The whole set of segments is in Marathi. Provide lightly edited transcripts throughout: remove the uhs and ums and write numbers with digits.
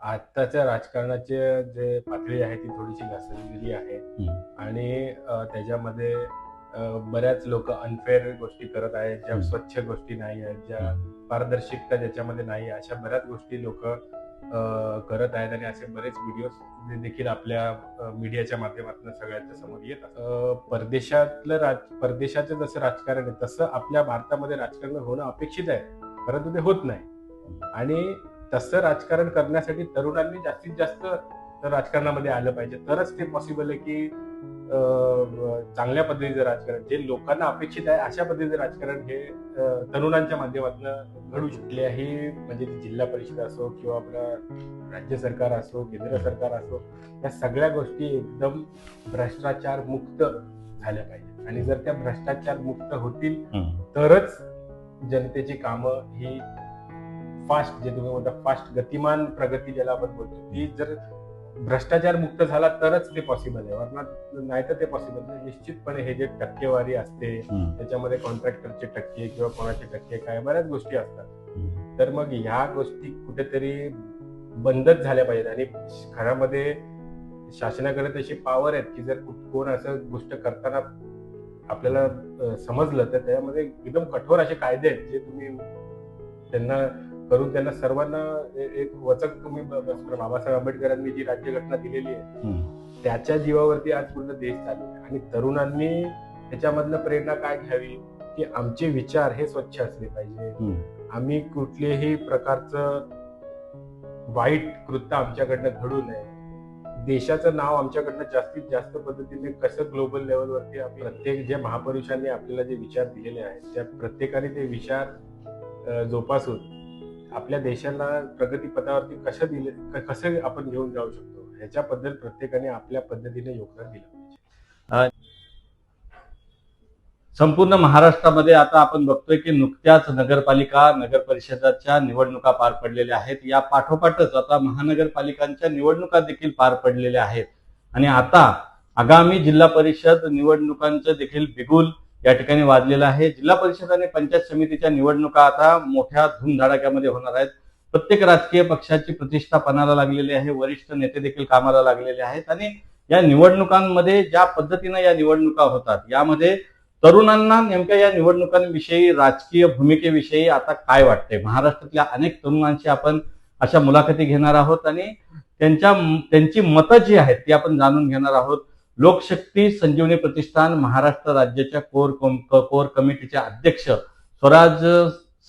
आत्ताच्या राजकारणाचे जे पातळी आहे ती थोडीशी घसरलेली आहे आणि त्याच्यामध्ये बऱ्याच लोक अनफेअर गोष्टी करत आहेत, ज्या स्वच्छ गोष्टी नाही आहेत, ज्या पारदर्शकता ज्याच्यामध्ये नाही, अशा बऱ्याच गोष्टी लोक करत आहेत आणि असे बरेच व्हिडिओ देखील आपल्या मीडियाच्या माध्यमातून सगळ्यांच्या समोर येत असतात. परदेशाचं जसं राजकारण आहे तसं आपल्या भारतामध्ये राजकारण होणं अपेक्षित आहे, परंतु ते होत नाही. आणि तसं राजकारण करण्यासाठी तरुणांनी जास्तीत जास्त राजकारणामध्ये आलं पाहिजे, तरच ते पॉसिबल आहे की चांगल्या पद्धतीचं राजकारण जे लोकांना अपेक्षित आहे अशा पद्धतीचं राजकारण हे तरुणांच्या माध्यमातून घडू शकलेही. म्हणजे जिल्हा परिषद असो किंवा आपला राज्य सरकार असो, केंद्र सरकार असो, या सगळ्या गोष्टी एकदम भ्रष्टाचार मुक्त झाल्या पाहिजे. आणि जर त्या भ्रष्टाचार मुक्त होतील तरच जनतेची कामं ही फास्ट, जे तुम्ही म्हणता फास्ट गतिमान प्रगती ज्याला आपण बोलतो, ती जर भ्रष्टाचार मुक्त झाला तरच ते पॉसिबल आहे, वरना नाही तर ते पॉसिबल नाही. निश्चितपणे हे जे टक्केवारी असते त्याच्यामध्ये कॉन्ट्रॅक्टरचे टक्के किंवा कोणाचे टक्के काय बऱ्याच गोष्टी असतात, तर मग ह्या गोष्टी कुठेतरी बंदच झाल्या पाहिजेत. आणि खऱ्यामध्ये शासनाकडे तशी पॉवर आहेत की जर कोण असं गोष्ट करताना आपल्याला समजलं तर त्यामध्ये एकदम कठोर असे कायदे आहेत जे तुम्ही त्यांना करून त्यांना सर्वांना एक वचक तुम्ही बाबासाहेब आंबेडकरांनी जी राज्यघटना दिलेली आहे त्याच्या जीवावरती आज पूर्ण देश चालू आहे. आणि तरुणांनी त्याच्यामधनं प्रेरणा काय घ्यावी की आमचे विचार हे स्वच्छ असले पाहिजे, आम्ही कुठल्याही प्रकारचं वाईट कृत्य आमच्याकडनं घडू नये, देशाचं नाव आमच्याकडनं जास्तीत जास्त पद्धतीने कसं ग्लोबल लेवलवरती प्रत्येक जे महापुरुषांनी आपल्याला जे विचार दिलेले आहेत त्या प्रत्येकाने ते विचार जोपासून आपल्या देशाला प्रगती पथावरती कसं आपण घेऊन जाऊ शकतो ह्याच्याबद्दल प्रत्येकाने आपल्या पद्धतीने योगदान दिलं पाहिजे. संपूर्ण महाराष्ट्रामध्ये आता आपण बघतोय की नुकत्याच नगरपालिका नगर परिषदाच्या निवडणुका पार पडलेल्या आहेत. या पाठोपाठच आता महानगरपालिकांच्या निवडणुका देखील पार पडलेल्या आहेत आणि आता आगामी जिल्हा परिषद निवडणुकांचं देखील बिगुल या ठिकाणी वाजलेलं आहे. जिल्हा परिषद आणि पंचायत समितीच्या निवडणुका आता मोठ्या धूमधडाक्यामध्ये होणार आहेत. प्रत्येक राजकीय पक्षाची प्रतिष्ठा पणाला लागलेली आहे, वरिष्ठ नेते देखील कामाला लागलेले आहेत आणि या निवडणुकांमध्ये ज्या पद्धतीने या निवडणुका होतात यामध्ये तरुणांना नेमक्या या निवडणुकांविषयी राजकीय भूमिकेविषयी आता काय वाटतंय, महाराष्ट्रातल्या अनेक तरुणांशी आपण अशा मुलाखती घेणार आहोत आणि त्यांची मतं जी आहेत ती आपण जाणून घेणार आहोत. लोकशक्ती संजीवनी प्रतिष्ठान महाराष्ट्र राज्याच्या कोर कमिटीचे अध्यक्ष स्वराज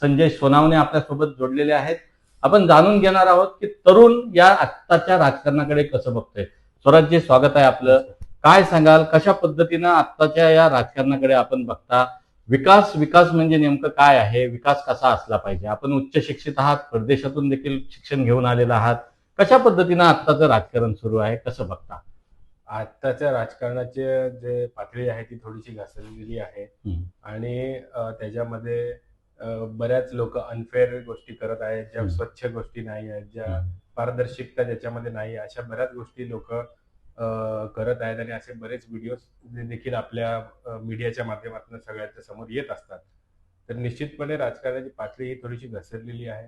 संजय सोनावणे आपल्यासोबत जोडलेले आहेत. आपण जाणून घेणार आहोत की तरुण या आत्ताच्या राजकारणाकडे कसं बघतोय. स्वराजजी, स्वागत आहे आपलं. काय सांगाल, कशा पद्धतीनं आत्ताच्या या राजकारणाकडे आपण बघता? विकास म्हणजे नेमकं काय आहे, विकास कसा असला पाहिजे? आपण उच्च शिक्षित आहात, परदेशातून देखील शिक्षण घेऊन आलेला आहात. कशा पद्धतीनं आत्ताचं राजकारण सुरू आहे, कसं बघता? आत्ताच्या राजकारणाचे जे पातळी आहे ती थोडीशी घसरलेली आहे आणि त्याच्यामध्ये बऱ्याच लोक अनफेअर गोष्टी करत आहेत, ज्या स्वच्छ गोष्टी नाही आहेत, ज्या पारदर्शकता ज्याच्यामध्ये नाही, अशा बऱ्याच गोष्टी लोक करत आहेत आणि असे बरेच व्हिडिओ देखील आपल्या मीडियाच्या माध्यमातून सगळ्यांच्या समोर येत असतात. तर निश्चितपणे राजकारणाची पातळी ही थोडीशी घसरलेली आहे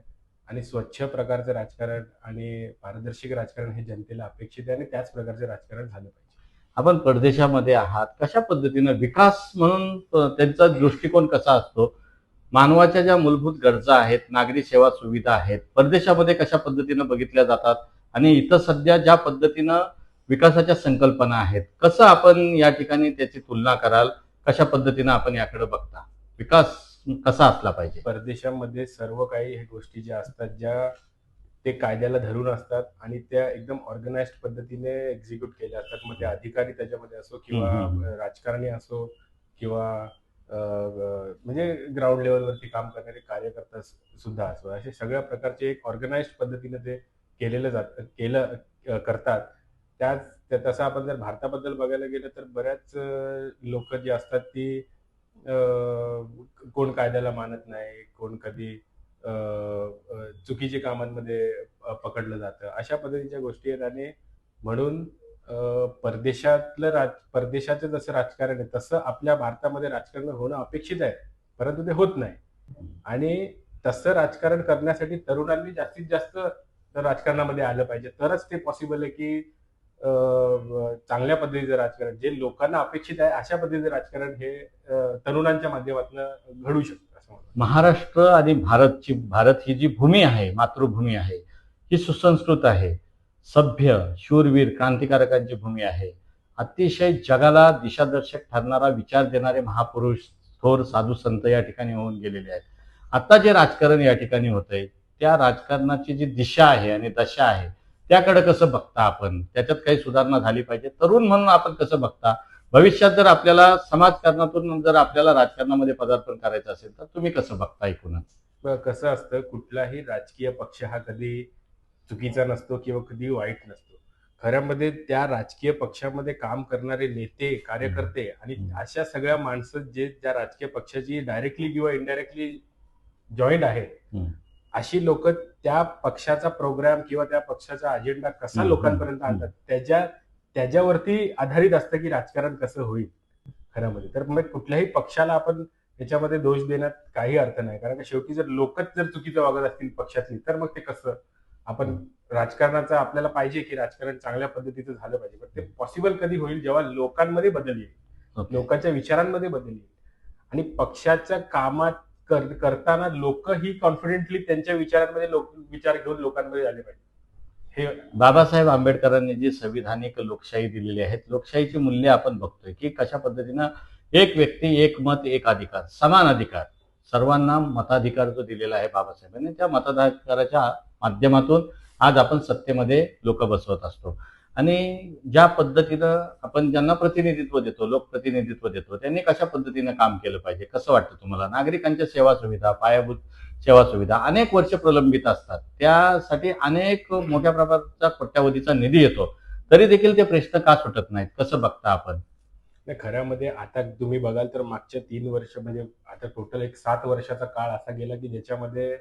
आणि स्वच्छ प्रकारचं राजकारण आणि पारदर्शक राजकारण हे जनतेला अपेक्षित आहे आणि त्याच प्रकारचं राजकारण झालं पाहिजे. आपण परदेशामध्ये आहात, कशा पद्धतीनं विकास म्हणून त्यांचा दृष्टिकोन कसा असतो? मानवाच्या ज्या मूलभूत गरजा आहेत, नागरी सेवा सुविधा आहेत, परदेशामध्ये कशा पद्धतीनं बघितल्या जातात आणि इथं सध्या ज्या पद्धतीनं विकासाच्या संकल्पना आहेत, कसं आपण या ठिकाणी त्याची तुलना कराल? कशा पद्धतीनं आपण याकडे बघता? विकास कसा असला पाहिजे? परदेशामध्ये सर्व काही हे गोष्टी ज्या असतात ज्या ते कायद्याला धरून असतात आणि त्या एकदम ऑर्गनाइज्ड पद्धतीने एक्झिक्यूट केल्या असतात. मग ते अधिकारी त्याच्यामध्ये असो किंवा राजकारणी असो किंवा म्हणजे ग्राउंड लेवलवरती काम करणारे कार्यकर्ता सुद्धा असो, असे सगळ्या प्रकारचे एक ऑर्गनाइज्ड पद्धतीने ते केलं करतात. तसं आपण जर भारताबद्दल बघायला गेलं तर बऱ्याच लोक जी असतात ती कोण कायद्याला मानत नाही, कोण कधी चुकीच्या कामांमध्ये पकडलं जातं, अशा पद्धतीच्या गोष्टी आहेत. आणि म्हणून परदेशाचं जसं राजकारण आहे तसं आपल्या भारतामध्ये राजकारण होणं अपेक्षित आहे, परंतु ते होत नाही. आणि तसं राजकारण करण्यासाठी तरुणांनी जास्तीत जास्त तर राजकारणामध्ये आलं पाहिजे, तरच ते पॉसिबल आहे की चांगल्या पद्धतीचं राजकारण, जे लोकांना अपेक्षित आहे अशा पद्धतीचं राजकारण हे तरुणांच्या माध्यमातून घडू शकतं असं मला वाटतं. महाराष्ट्र आणि भारत ही जी भूमी आहे, मातृभूमी आहे, ही सुसंस्कृत आहे, सभ्य, शूरवीर, क्रांतिकारकांची भूमी आहे. अतिशय जगाला दिशादर्शक ठरणारा विचार देणारे महापुरुष, थोर साधू संत या ठिकाणी होऊन गेलेले आहेत. आता जे राजकारण या ठिकाणी होतंय, त्या राजकारणाची जी दिशा आहे आणि दशा आहे, त्याकडे कसं बघता आपण? त्याच्यात काही सुधारणा झाली पाहिजे. तरुण म्हणून आपण कसं बघता? भविष्यात जर आपल्याला समाजकारणातून जर आपल्याला राजकारणामध्ये पदार्पण करायचं असेल तर तुम्ही कसं बघता एकूणच? कसं असतं, कुठलाही राजकीय पक्ष हा कधी चुकीचा नसतो किंवा कधी वाईट नसतो. खऱ्यामध्ये त्या राजकीय पक्षामध्ये काम करणारे नेते, कार्यकर्ते आणि अशा सगळ्या माणसं जे त्या राजकीय पक्षाची डायरेक्टली किंवा इनडायरेक्टली जॉईंट आहेत, अशी लोक त्या पक्षाचा प्रोग्राम किंवा त्या पक्षाचा अजेंडा कसा लोकांपर्यंत आणतात त्याच्यावरती आधारित असतं की राजकारण कसं होईल खऱ्यामध्ये. तर मग कुठल्याही पक्षाला आपण त्याच्यामध्ये दोष देण्यात काही अर्थ नाही, कारण शेवटी जर लोकच जर चुकीचं वागत असतील पक्षातली, तर मग ते कसं आपण राजकारणाचं आपल्याला पाहिजे की राजकारण चांगल्या पद्धतीचं झालं पाहिजे, पण ते पॉसिबल कधी होईल जेव्हा लोकांमध्ये बदल येईल, लोकांच्या विचारांमध्ये बदल येईल आणि पक्षाच्या कामात करताना लोक ही कॉन्फिडेंटली त्यांच्या विचारांमध्ये विचार घेऊन लोकांमध्ये आले पाहिजे. हे बाबासाहेब आंबेडकरांनी जी संविधानिक लोकशाही दिलेली आहेत, लोकशाहीची मूल्य आपण बघतोय की कशा पद्धतीनं एक व्यक्ती एक मत एक अधिकार, समान अधिकार, सर्वांना मताधिकार जो दिलेला आहे बाबासाहेबांनी, त्या मताधिकाराच्या माध्यमातून आज आपण सत्तेमध्ये लोक बसवत असतो. आणि ज्या पद्धतीनं आपण ज्यांना प्रतिनिधित्व देतो, लोकप्रतिनिधित्व देतो, त्यांनी कशा पद्धतीनं काम केलं पाहिजे, कसं वाटतं तुम्हाला? नागरिकांच्या सेवा सुविधा, पायाभूत सेवा सुविधा अनेक वर्ष प्रलंबित असतात, त्यासाठी अनेक मोठ्या प्रमाणाचा कोट्यावधीचा निधी येतो, तरी देखील ते प्रश्न का सुटत नाहीत, कसं बघता आपण? खऱ्यामध्ये आता तुम्ही बघाल तर मागच्या 3 वर्ष म्हणजे आता टोटल एक 7 वर्षाचा काळ असा गेला की ज्याच्यामध्ये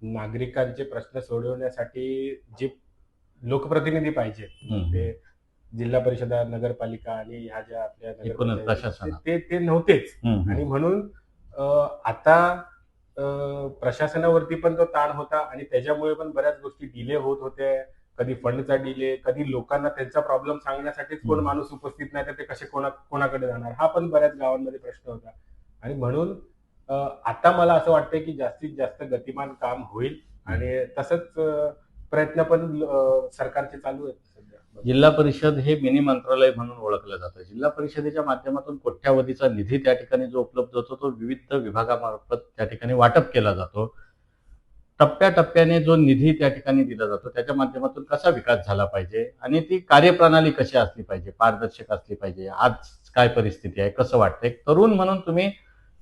नागरिकांचे प्रश्न सोडवण्यासाठी जे लोकप्रतिनिधी पाहिजे, ते जिल्हा परिषद, नगरपालिका आणि ह्या ज्या आपल्या ते नव्हतेच. आणि म्हणून आता प्रशासनावरती पण तो ताण होता आणि त्याच्यामुळे पण बऱ्याच गोष्टी डिले होत होत्या. कधी फंडचा डिले, कधी लोकांना त्यांचा प्रॉब्लेम सांगण्यासाठीच कोण माणूस उपस्थित नाही तर ते कसे कोणाकडे जाणार, हा पण बऱ्याच गावांमध्ये प्रश्न होता. आणि म्हणून आता मला असं वाटतंय की जास्तीत जास्त गतिमान काम होईल आणि तसंच प्रयत्न पण सरकारचे चालू आहेत सध्या. जिल्हा परिषद हे मिनी मंत्रालय म्हणून ओळखलं जातं. जिल्हा परिषदेच्या माध्यमातून कोट्यावधीचा निधी त्या ठिकाणी जो उपलब्ध होतो तो विविध विभागामार्फत त्या ठिकाणी वाटप केला जातो. टप्प्याटप्प्याने जो निधी त्या ठिकाणी दिला जातो त्याच्या माध्यमातून कसा विकास झाला पाहिजे आणि ती कार्यप्रणाली कशी असली पाहिजे, पारदर्शक असली पाहिजे, आज काय परिस्थिती आहे, कसं वाटतं? एक तरुण म्हणून तुम्ही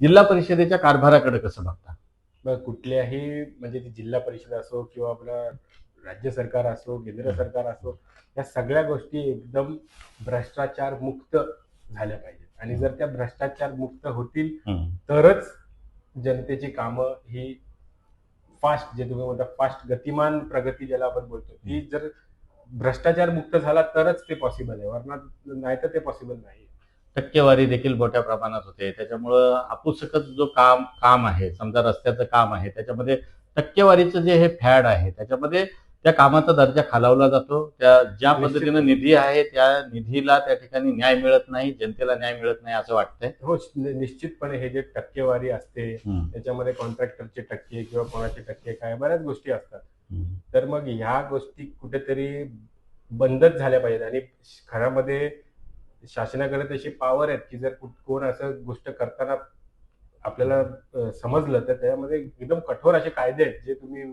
जिल्हा परिषदेच्या कारभाराकडे कसं बघता? कुठल्याही म्हणजे ती जिल्हा परिषद असो किंवा आपलं राज्य सरकार असो, केंद्र सरकार असो, या सगळ्या गोष्टी एकदम भ्रष्टाचार मुक्त झाल्या पाहिजेत. आणि जर त्या भ्रष्टाचार मुक्त होतील तरच जनतेची कामं ही फास्ट, जे तुम्ही म्हणता फास्ट गतिमान प्रगती ज्याला आपण बोलतो, ती जर भ्रष्टाचार मुक्त झाला तरच ते पॉसिबल आहे, वरना नाही तर ते पॉसिबल नाही. टक्केवारी देखील मोठ्या प्रमाणात होते, त्याच्यामुळं आपुसकच जो काम आहे, समजा रस्त्याचं काम आहे, त्याच्यामध्ये टक्केवारीचं जे हे फॅड आहे त्याच्यामध्ये त्या कामाचा दर्जा खालावला जातो. त्या ज्या पद्धतीनं निधी आहे त्या निधीला त्या ठिकाणी न्याय मिळत नाही, जनतेला न्याय मिळत नाही असं वाटतंय. हो, निश्चितपणे हे जे टक्केवारी असते त्याच्यामध्ये कॉन्ट्रॅक्टरचे टक्के किंवा कोणाचे टक्के काय बऱ्याच गोष्टी असतात. तर मग ह्या गोष्टी कुठेतरी बंदच झाल्या पाहिजेत. आणि खऱ्यामध्ये शासनाकडे तशी पॉवर आहेत की जर कोण असं गोष्ट करताना आपल्याला समजलं तर त्यामध्ये एकदम कठोर असे कायदे आहेत जे तुम्ही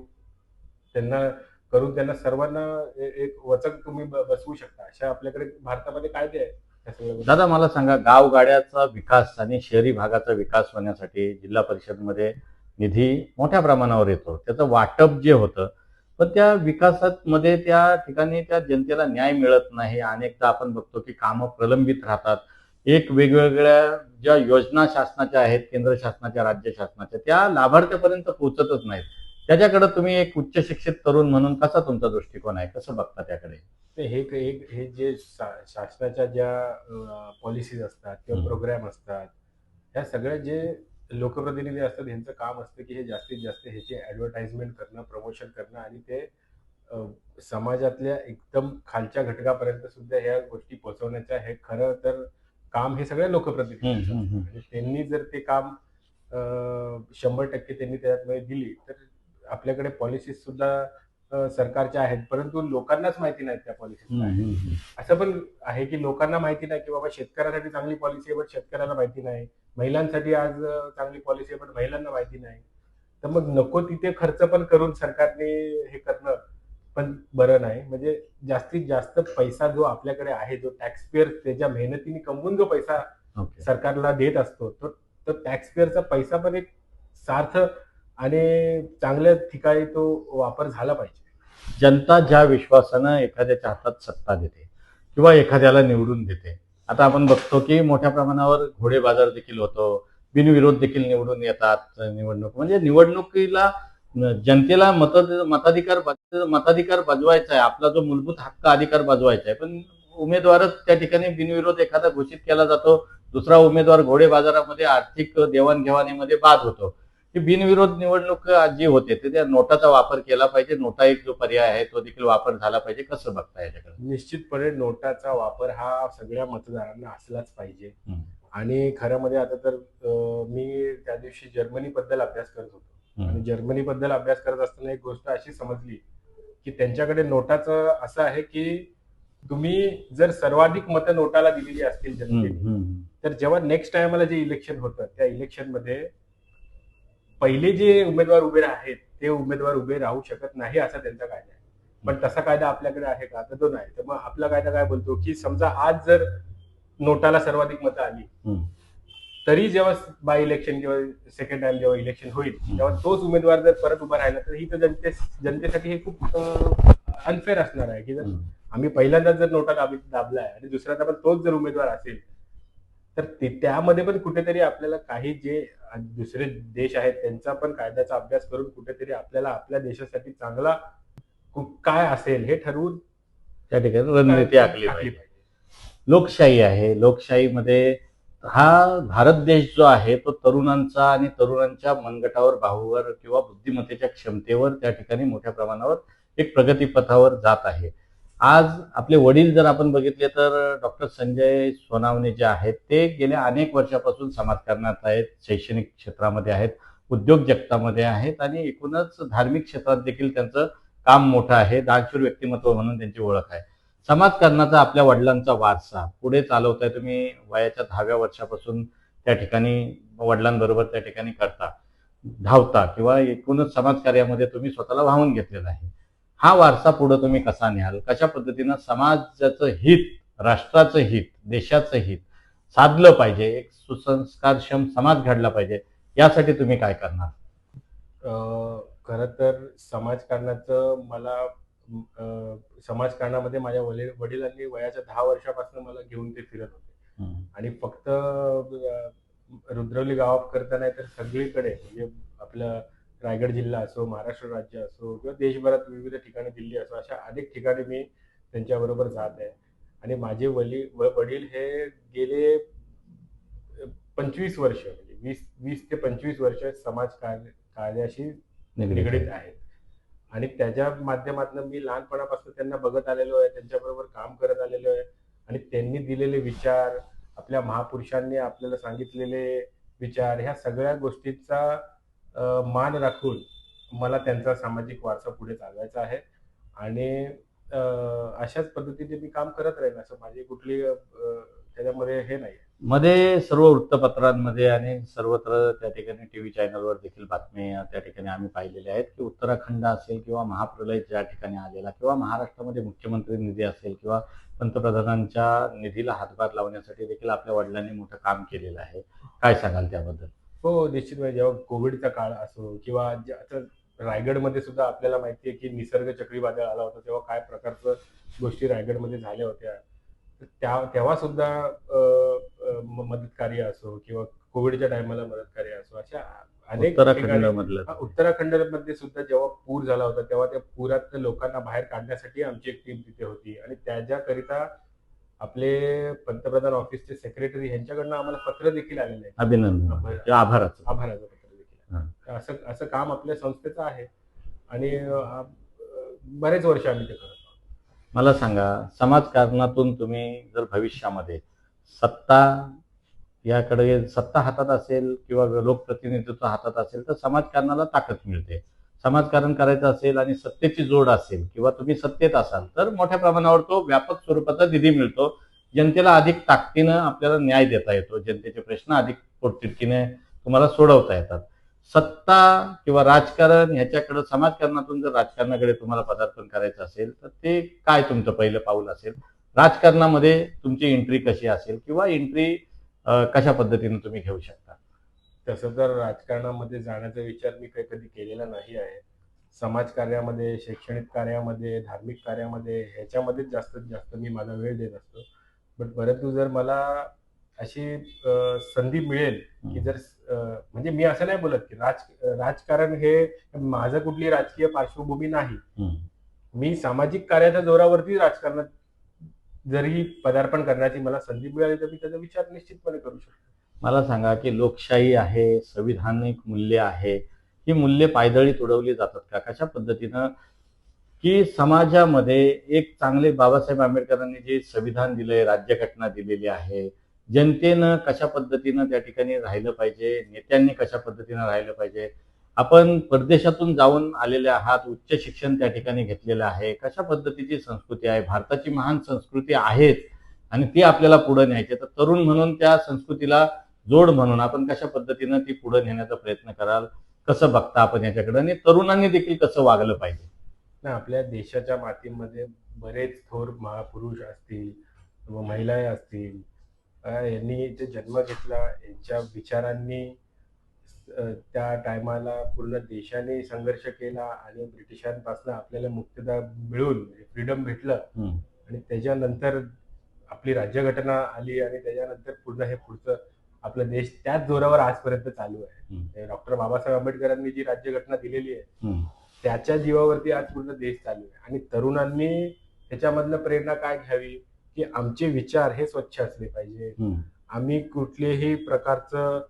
त्यांना करून त्यांना सर्वांना एक वचक तुम्ही बसवू शकता, अशा आपल्याकडे भारतामध्ये कायदे आहेत. दादा मला सांगा, गावगाड्याचा विकास आणि शहरी भागाचा विकास होण्यासाठी जिल्हा परिषदमध्ये निधी मोठ्या प्रमाणावर येतो, त्याचं वाटप जे होतं, पण त्या विकासामध्ये त्या ठिकाणी त्या जनतेला न्याय मिळत नाही. अनेकदा आपण बघतो की कामं प्रलंबित राहतात. एक वेगवेगळ्या ज्या योजना शासनाच्या आहेत, केंद्र शासनाच्या, राज्य शासनाच्या, त्या लाभार्थ्यापर्यंत पोहोचतच नाहीत. त्याच्याकडे तुम्ही एक उच्च शिक्षित तरुण म्हणून कसा तुमचा दृष्टिकोन आहे, कसं बघता त्याकडे? हे जे शासनाच्या ज्या पॉलिसीज असतात किंवा प्रोग्राम असतात, ह्या सगळ्या जे लोकप्रतिनिधी असतात यांचं काम असतं की हे जास्तीत जास्त ह्याची ऍडव्हर्टाइजमेंट करणं, प्रमोशन करणं आणि ते समाजातल्या एकदम खालच्या घटकापर्यंत सुद्धा ह्या गोष्टी पोहोचवण्याचं हे खरं तर काम हे सगळ्या लोकप्रतिनिधींचं असतं. आणि त्यांनी जर ते काम 100% त्यांनी त्याच्यामध्ये दिली तर आपल्याकडे पॉलिसीज सुद्धा सरकारच्या आहेत, परंतु लोकांनाच माहिती नाहीत त्या पॉलिसीज काय आहेत. असं पण आहे की लोकांना माहिती नाही की बाबा शेतकऱ्यासाठी चांगली पॉलिसी आहे पण शेतकऱ्याला माहिती नाही, महिलांसाठी आज चांगली पॉलिसी आहे पण महिलांना माहिती नाही. तर मग नको तिथे खर्च पण करून सरकारने हे करणं पण बरं नाही. म्हणजे जास्तीत जास्त पैसा जो आपल्याकडे आहे, जो टॅक्सपेअर त्याच्या मेहनतीने कमवून जो पैसा सरकारला देत असतो, तो टॅक्सपेअरचा पैसा पण एक सार्थ आणि चांगल्या ठिकाणी तो वापर झाला पाहिजे. जनता ज्या विश्वासानं एखाद्याच्या हातात सत्ता देते किंवा एखाद्याला निवडून देते, आता आपण बघतो की मोठ्या प्रमाणावर घोडे बाजार देखील होतो, बिनविरोध देखील निवडून येतात. निवडणूक म्हणजे निवडणुकीला जनतेला मताधिकार बजवायचा आहे, आपला जो मूलभूत हक्क अधिकार बजवायचा आहे, पण उमेदवारच त्या ठिकाणी बिनविरोध एखादा घोषित केला जातो, दुसरा उमेदवार घोडे बाजारामध्ये आर्थिक देवाणघेवाणीमध्ये बाद होतो. ही बिनविरोध निवडणूक जी होते ते त्या नोटाचा वापर केला पाहिजे, नोटा एक जो पर्याय आहे तो देखील वापर झाला पाहिजे. कसं बघता याच्याकडे? निश्चितपणे नोटाचा वापर हा सगळ्या मतदारांना असलाच पाहिजे. आणि खरं म्हणजे आता तर मी त्या दिवशी जर्मनी बद्दल अभ्यास करत होतो आणि जर्मनी बद्दल अभ्यास करत असताना एक गोष्ट अशी समजली की त्यांच्याकडे नोटाचं असं आहे की तुम्ही जर सर्वाधिक मतं नोटाला दिलेली असतील जनतेने, तर जेव्हा नेक्स्ट टाइमला जे इलेक्शन होतं त्या इलेक्शन मध्ये पहिले जे उमेदवार उभे आहेत ते उमेदवार उभे राहू शकत नाही असा त्यांचा कायदा आहे. पण तसा कायदा आपल्याकडे आहे का? तर तो नाही. तर मग आपला कायदा काय बोलतो की समजा आज जर नोटाला सर्वाधिक मतं आली तरी जेव्हा बाय इलेक्शन किंवा सेकंड टाइम जेव्हा इलेक्शन होईल तेव्हा तोच उमेदवार जर परत उभा राहिला तर ही तर जनतेसाठी हे खूप अनफेअर असणार आहे की जर आम्ही पहिल्यांदा जर नोटा दाबलाय आणि दुसऱ्यांदा पण तोच जर उमेदवार असेल तर त्यामध्ये पण कुठेतरी आपल्याला काही जे दुसरे देश आहेत त्यांचा पण कायद्याचा अभ्यास करून कुठेतरी आपल्याला आपल्या देशासाठी चांगला काय असेल हे ठरवून त्या ठिकाणी रणनीती आखली पाहिजे. लोकशाही आहे, लोकशाहीमध्ये हा भारत देश जो आहे तो तरुणांचा आणि तरुणांच्या मनगटावर, भाऊवर किंवा बुद्धिमत्तेच्या क्षमतेवर त्या ठिकाणी मोठ्या प्रमाणावर एक प्रगतीपथावर जात आहे. आज आपले वडील जर आपण बघितले तर डॉक्टर संजय सोनावणे जे आहेत ते गेल्या अनेक वर्षापासून समाजकारणात आहेत, शैक्षणिक क्षेत्रामध्ये आहेत, उद्योग जगतामध्ये आहेत आणि एकूणच धार्मिक क्षेत्रात देखील त्यांचं काम मोठं आहे. दानशूर व्यक्तिमत्व म्हणून त्यांची ओळख आहे. समाजकारणाचा आपल्या वडिलांचा वारसा पुढे चालवताय तुम्ही, वयाच्या 10व्या वर्षापासून त्या ठिकाणी वडिलांबरोबर त्या ठिकाणी करता, धावता किंवा एकूणच समाजकार्यामध्ये तुम्ही स्वतःला वाहून घेतलेला आहे. हा वारसा पुढे तुम्ही कसा न्याल? कशा पद्धतीनं समाजाचं हित, राष्ट्राचं हित, देशाचं हित साधलं पाहिजे, एक सुसंस्कारक्षम समाज घडला पाहिजे, यासाठी तुम्ही काय करणार? खरं तर समाजकारणाचं मला समाजकारणामध्ये माझ्या वडिलांनी वयाच्या 10 वर्षापासून मला घेऊन ते फिरत होते आणि फक्त रुद्रवली गावात करता नाही तर सगळीकडे म्हणजे आपलं रायगड जिल्हा असो, महाराष्ट्र राज्य असो किंवा देशभरात विविध ठिकाणी, दिल्ली असो, अशा अनेक ठिकाणी मी त्यांच्याबरोबर जात आहे. आणि माझे वडील हे गेले 25 वर्ष म्हणजे 20 ते 25 वर्ष कार्याशी निगडीत आहेत आणि त्याच्या माध्यमातून मी लहानपणापासून त्यांना बघत आलेलो आहे, त्यांच्याबरोबर काम करत आलेलो आहे आणि त्यांनी दिलेले विचार, आपल्या महापुरुषांनी आपल्याला सांगितलेले विचार, ह्या सगळ्या गोष्टींचा मान राखून मला त्यांचा सामाजिक वारसा पुढे चालवायचा आहे आणि अशाच पद्धतीने मी काम करत राहीन असं माझी कुठली त्याच्यामध्ये हे नाही. मध्ये सर्व वृत्तपत्रांमध्ये आणि सर्वत्र त्या ठिकाणी टीव्ही चॅनलवर देखील बातम्या त्या ठिकाणी आम्ही पाहिलेल्या आहेत की उत्तराखंड असेल किंवा महाप्रलय ज्या ठिकाणी आलेला किंवा महाराष्ट्रामध्ये मुख्यमंत्री निधी असेल किंवा पंतप्रधानांच्या निधीला हातभार लावण्यासाठी देखील आपल्या वडिलांनी मोठं काम केलेलं आहे. काय सांगाल त्याबद्दल? हो, निश्चित. म्हणजे जेव्हा कोविडचा काळ असो किंवा आता रायगडमध्ये सुद्धा आपल्याला माहिती आहे की निसर्ग चक्रीवादळ आला होता, तेव्हा काय प्रकारचं गोष्टी रायगडमध्ये झाल्या होत्या. तेव्हा सुद्धा मदतकार्य असो किंवा कोविडच्या टायमाला मदतकार्य असो, अशा अनेक उत्तराखंडमध्ये सुद्धा जेव्हा पूर झाला होता तेव्हा त्या पुरात लोकांना बाहेर काढण्यासाठी आमची एक टीम तिथे होती आणि त्याच्याकरिता आपले पंतप्रधान ऑफिसचे सेक्रेटरी यांच्याकडनं आम्हाला पत्र देखील आलेलं आहे, अभिनंदन, आभाराचं पत्र देखील. असं काम आपल्या संस्थेचं आहे आणि बरेच वर्ष आम्ही ते करत आहोत. मला सांगा, समाजकारणातून तुम्ही जर भविष्यामध्ये सत्ता याकडे सत्ता हातात असेल किंवा लोकप्रतिनिधित्व हातात असेल तर समाजकारणाला ताकद मिळते. समाजकारण करायचं असेल आणि सत्तेची जोड असेल किंवा तुम्ही सत्तेत असाल तर मोठ्या प्रमाणावर तो व्यापक स्वरूपाचा निधी मिळतो. जनतेला अधिक ताकदीनं आपल्याला न्याय देता येतो. जनतेचे प्रश्न अधिक पोटतिडकीने तुम्हाला सोडवता येतात. सत्ता किंवा राजकारण ह्याच्याकडे समाजकारणातून जर राजकारणाकडे तुम्हाला पदार्पण करायचं असेल तर ते काय तुमचं पहिलं पाऊल असेल? राजकारणामध्ये तुमची एंट्री कशी असेल किंवा एंट्री कशा पद्धतीने तुम्ही घेऊ शकता? तसं तर राजकारणामध्ये जाण्याचा विचार मी काही कधी केलेला नाही आहे. समाज कार्यामध्ये, शैक्षणिक कार्यामध्ये, धार्मिक कार्यामध्ये ह्याच्यामध्येच जास्तीत जास्त मी माझा वेळ देत असतो. परंतु जर मला अशी संधी मिळेल की जर म्हणजे मी असं नाही बोलत की राजकारण हे माझं कुठली राजकीय पार्श्वभूमी नाही. मी सामाजिक कार्याच्या जोरावरती राजकारणात जरी पदार्पण करण्याची मला संधी मिळाली तर मी त्याचा विचार निश्चितपणे करू शकतो. मला सांगा की लोकशाही आहे, संविधानिक मूल्य आहे, ही मूल्य पायदळीत उडवली जातात का? कशा पद्धतीनं की समाजामध्ये एक चांगले बाबासाहेब आंबेडकरांनी जे संविधान दिलंय, राज्यघटना दिलेली आहे, जनतेनं कशा पद्धतीनं त्या ठिकाणी राहिलं पाहिजे, नेत्यांनी कशा पद्धतीनं राहिलं पाहिजे, आपण परदेशातून जाऊन आलेले आहात, उच्च शिक्षण त्या ठिकाणी घेतलेलं आहे, कशा पद्धतीची संस्कृती आहे, भारताची महान संस्कृती आहेच आणि ती आपल्याला पुढे न्यायची. तर तरुण म्हणून त्या संस्कृतीला जोड म्हणून आपण कशा पद्धतीनं ती पुढे नेण्याचा प्रयत्न कराल, कसं बघता आपण याच्याकडे आणि तरुणांनी देखील कसं वागलं पाहिजे? ना आपल्या देशाच्या मातीमध्ये बरेच थोर महापुरुष असतील व महिला असतील, यांनी जे जन्म घेतला, यांच्या विचारांनी त्या टायमाला पूर्ण देशाने संघर्ष केला आणि ब्रिटिशांपासून आपल्याला मुक्तता मिळून फ्रीडम भेटलं आणि त्याच्यानंतर आपली राज्यघटना आली आणि त्याच्यानंतर पूर्ण हे पुढचं आपला देश त्याच जोरावर आजपर्यंत चालू आहे. डॉक्टर बाबासाहेब आंबेडकरांनी जी राज्यघटना दिलेली आहे त्याच्या जीवावरती आज पूर्ण देश चालू आहे. आणि तरुणांनी त्याच्यामधनं प्रेरणा काय घ्यावी की आमचे विचार हे स्वच्छ असले पाहिजे, आम्ही कुठल्याही प्रकारचं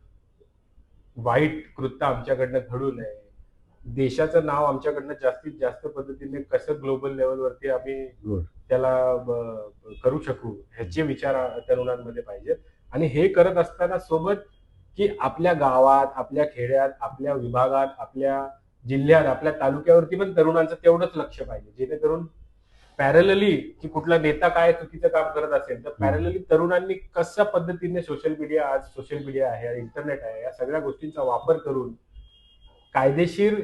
वाईट कृत्य आमच्याकडनं घडू नये, देशाचं नाव आमच्याकडनं जास्तीत जास्त पद्धतीने कसं ग्लोबल लेवलवरती आम्ही त्याला करू शकू ह्याचे विचार तरुणांमध्ये पाहिजेत. आणि हे करत असताना सोबत की आपल्या गावात, आपल्या खेड्यात, आपल्या विभागात, आपल्या जिल्ह्यात, आपल्या तालुक्यावरती पण तरुणांचं तेवढंच लक्ष पाहिजे, जेणेकरून पॅरलली की कुठला नेता काय चुकीचं काम करत असेल तर पॅरलली तरुणांनी कशा पद्धतीने सोशल मीडिया, आज सोशल मीडिया आहे, इंटरनेट आहे, या सगळ्या गोष्टींचा वापर करून कायदेशीर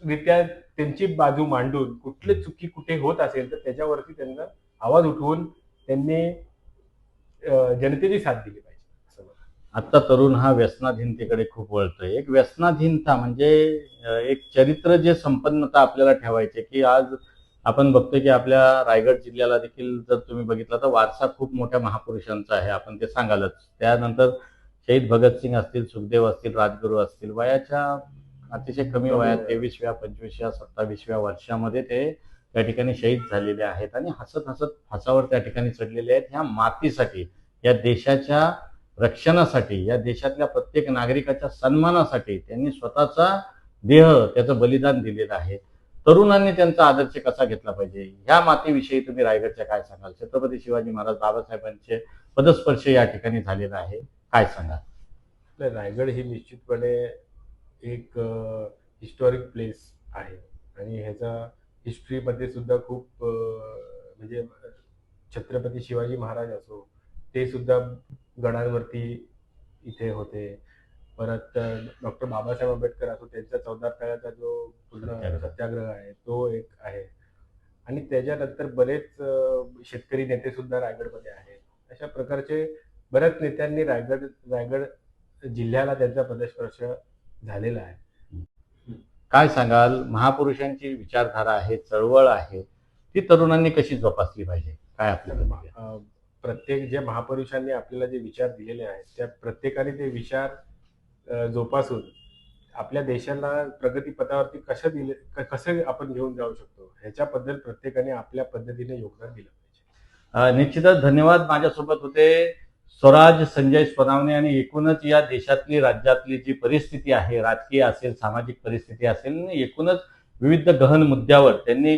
रित्या त्यांची बाजू मांडून कुठली चुकी कुठे होत असेल तर त्याच्यावरती त्यांना आवाज उठवून त्यांनी जनतेची साथ दिली पाहिजे. आता तरुण हा व्यसनाधीनतेकडे खूप वळतोय. एक व्यसनाधीनता म्हणजे एक चरित्र जे संपन्नता आपल्याला ठेवायचे की आज आपण बघतोय की आपल्या रायगड जिल्ह्याला देखील जर तुम्ही बघितलं तर वारसा खूप मोठ्या महापुरुषांचा आहे, आपण ते सांगालच. त्यानंतर शहीद भगतसिंग असतील, सुखदेव असतील, राजगुरू असतील, वयाच्या अतिशय कमी वयात 23व्या, 25व्या, 27व्या वर्षामध्ये ते त्या ठिकाणी शहीद झालेले आहेत आणि हसत हसत फासावर त्या ठिकाणी चढलेले आहेत. ह्या मातीसाठी, या देशाच्या रक्षणासाठी, या देशातल्या प्रत्येक नागरिकाच्या सन्मानासाठी त्यांनी स्वतःचा देह, त्याचं बलिदान दिलेलं आहे. तरुणांनी त्यांचा आदर्श कसा घेतला पाहिजे, ह्या मातीविषयी तुम्ही रायगडच्या काय सांगाल? छत्रपती शिवाजी महाराज, बाबासाहेबांचे पदस्पर्श या ठिकाणी झालेला आहे, काय सांगाल? रायगड ही निश्चितपणे एक हिस्टॉरिक प्लेस आहे आणि ह्याचा हिस्ट्रीमध्ये सुद्धा खूप म्हणजे छत्रपती शिवाजी महाराज असो ते सुद्धा गडांवरती इथे होते. परत डॉक्टर बाबासाहेब आंबेडकर असो त्यांचा 14 तळ्याचा जो पूर्ण सत्याग्रह आहे तो एक आहे. आणि त्याच्यानंतर बरेच शेतकरी नेते सुद्धा रायगडमध्ये आहेत. अशा प्रकारचे बऱ्याच नेत्यांनी रायगड जिल्ह्याला त्यांचा पदस्पर्श झालेला आहे. काय सांगाल, महापुरुषांची विचारधारा आहे, चळवळ आहे, ती तरुणांनी कशी जोपासली पाहिजे, काय आपल्याला? प्रत्येक जे महापुरुषांनी आपल्याला जे विचार दिलेले आहेत त्या प्रत्येकाने ते विचार जोपासून आपल्या देशाला प्रगती पथावरती कसं आपण घेऊन जाऊ शकतो ह्याच्याबद्दल प्रत्येकाने आपल्या पद्धतीने योगदान दिलं पाहिजे. निश्चितच धन्यवाद. माझ्यासोबत होते स्वराज संजय सोनावणे आणि एकूणच या देशातली, राज्यातली जी परिस्थिती आहे, राजकीय असेल, सामाजिक परिस्थिती असेल, एकूणच विविध गहन मुद्द्यावर त्यांनी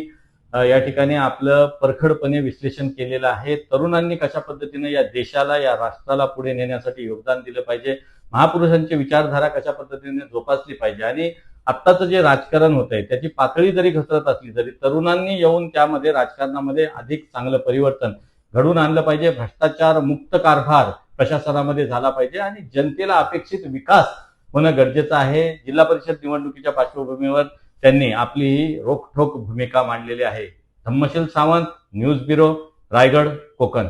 या ठिकाणी आपलं परखडपणे विश्लेषण केलेलं आहे. तरुणांनी कशा पद्धतीने या देशाला, या राष्ट्राला पुढे नेण्यासाठी योगदान दिलं पाहिजे, महापुरुषांची विचारधारा कशा पद्धतीने जोपासली पाहिजे आणि आत्ताचं जे राजकारण होत आहे त्याची पातळी जरी घसरत असली तरी तरुणांनी येऊन त्यामध्ये राजकारणामध्ये अधिक चांगलं परिवर्तन घडवून आणलं पाहिजे. भ्रष्टाचार मुक्त कारभार प्रशासनामध्ये झाला पाहिजे आणि जनतेला अपेक्षित विकास होणं गरजेचं आहे. जिल्हा परिषद निवडणुकीच्या पार्श्वभूमीवर त्यांनी आपली ही रोखठोक भूमिका मांडलेली आहे. Dhammasheel Sawant, news bureau, Raigad, Konkan.